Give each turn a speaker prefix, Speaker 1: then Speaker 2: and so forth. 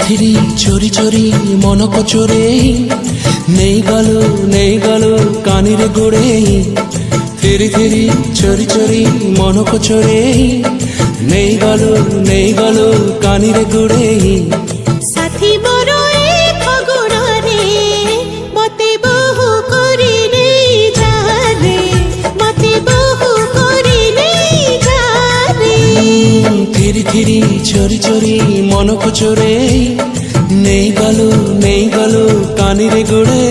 Speaker 1: three চোরি চোরি মন কচরে নেই গেল কানিরে গোড়ে থিরি থিরি চোরি চোরি মন কচরে নেই গেল কানিরে গোড়ে
Speaker 2: সাথী বড় খগড়রে মতে বহু করি নেই যারে মতে বহু করি নেই যারে
Speaker 1: থিরি থিরি চোরি চোরি মন কচরে নেই গেল কানিরে গোড়ে